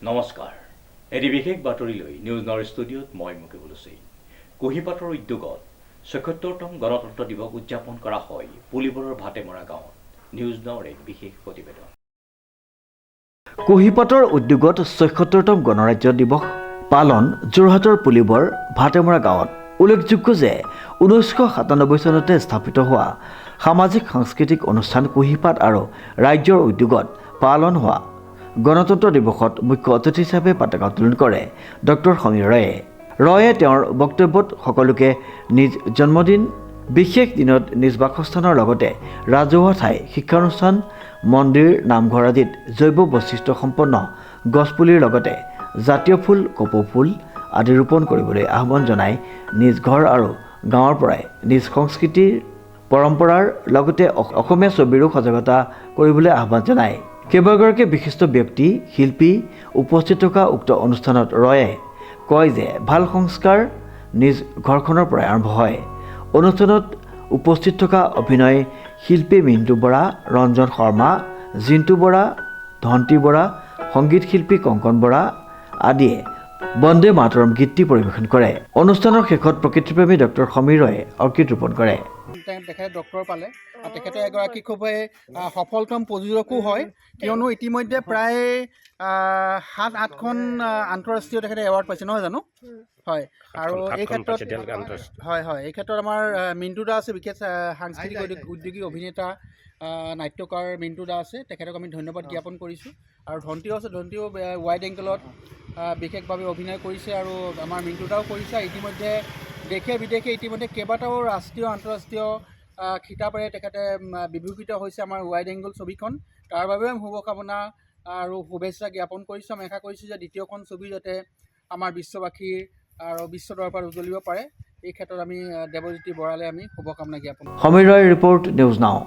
নমস্কাৰ এটি বিশেষ বাতৰিলৈ নিউজ নাওৰ ষ্টুডিঅ'ত মই মুকেবুল হুছেইন। কুঁহিপাতৰ উদ্যোগত ৭৬তম গণতন্ত্ৰ দিৱস উদযাপন কৰা হয় পুলিবৰৰ ভাটেমৰা গাঁৱত। নিউজ নাওৰ এক বিশেষ প্ৰতিবেদন। কুঁহিপাতৰ উদ্যোগত ৭৬তম গণৰাজ্য দিৱস পালন যোৰহাটৰ পুলিবৰ ভাটেমৰা গাঁৱত। উল্লেখযোগ্য যে ১৯৯৭ চনতে স্থাপিত হোৱা সামাজিক সাংস্কৃতিক অনুষ্ঠান কুঁহিপাত আৰু ৰাজ্যৰ উদ্যোগত পালন হোৱা গণতন্ত্ৰ দিৱসত মুখ্য অতিথি হিচাপে পতাকা উত্তোলন কৰে ডক্টৰ সমীৰ ৰয়ে। ৰয়ে তেওঁৰ বক্তব্যত সকলোকে নিজ জন্মদিন বিশেষ দিনত নিজ বাসস্থানৰ লগতে ৰাজহুৱা ঠাই, শিক্ষানুষ্ঠান, মন্দিৰ, নামঘৰ আদিত জৈৱ বৈশিষ্ট্য সম্পন্ন গছপুলিৰ লগতে জাতীয় ফুল, কপৌ ফুল আদি ৰোপণ কৰিবলৈ আহ্বান জনাই নিজ ঘৰ আৰু গাঁৱৰ পৰাই নিজ সংস্কৃতিৰ পৰম্পৰাৰ লগতে অসমীয়া ছবিৰো সজাগতা কৰিবলৈ আহ্বান জনায়। কেইবাগৰাকী বিশিষ্ট ব্যক্তি, শিল্পী উপস্থিত থকা উক্ত অনুষ্ঠানত ৰয়ে কয় যে ভাল সংস্কাৰ নিজ ঘৰখনৰ পৰাই আৰম্ভ হয়। অনুষ্ঠানত উপস্থিত থকা অভিনয় শিল্পী মিণ্টু বৰা, ৰঞ্জন শৰ্মা, জিন্তু বৰা, ধন্তী বৰা, সংগীত শিল্পী কংকন বৰা আদিয়ে বন্দে মাতৰম গীতটি পৰিৱেশন কৰে। অনুষ্ঠানৰ শেষত প্ৰকৃতিপ্ৰেমী ডক্টৰ সমীৰ ৰয়ে অৰ্কিড ৰোপণ কৰে। তেখেতে ডক্টৰ পালে আৰু তেখেতে এগৰাকী খুব সফলতম প্ৰযোজকো হয়, কিয়নো ইতিমধ্যে প্ৰায় ৭-৮খন আন্তঃৰাষ্ট্ৰীয় তেখেতে এৱাৰ্ড পাইছে, নহয় জানো? হয়, আৰু এই ক্ষেত্ৰত এই ক্ষেত্ৰত আমাৰ মিণ্টু দা আছে, বিশেষ সাংস্কৃতিক উদ্যোগী অভিনেতা নাট্যকাৰ মিণ্টু দা আছে, তেখেতক আমি ধন্যবাদ জ্ঞাপন কৰিছোঁ। আৰু ধন্তীও আছে, ধন্তীও ৱাইড এংগলত বিশেষভাৱে অভিনয় কৰিছে আৰু আমাৰ মিণ্টু দাও কৰিছে। ইতিমধ্যে দেশে বিদেশে ইতিমধ্যে কেইবাটাও ৰাষ্ট্ৰীয় আন্তঃৰাষ্ট্ৰীয় খিতাপেৰে তেখেতে বিভূষিত হৈছে আমাৰ ৱাইড এংগল ছবিখন। তাৰ বাবেও আমি শুভকামনা আৰু শুভেচ্ছা জ্ঞাপন কৰিছোঁ। আমি আশা কৰিছোঁ যে দ্বিতীয়খন ছবি যাতে আমাৰ বিশ্ববাসীৰ আৰু বিশ্ব দৰবাৰত উজ্জ্বলিব পাৰে, এই ক্ষেত্ৰত আমি দেৱজ্যোতি বৰালে আমি শুভকামনা জ্ঞাপন কৰোঁ। সমীৰ ৰয়ৰ ৰিপৰ্ট, নিউজ নাও।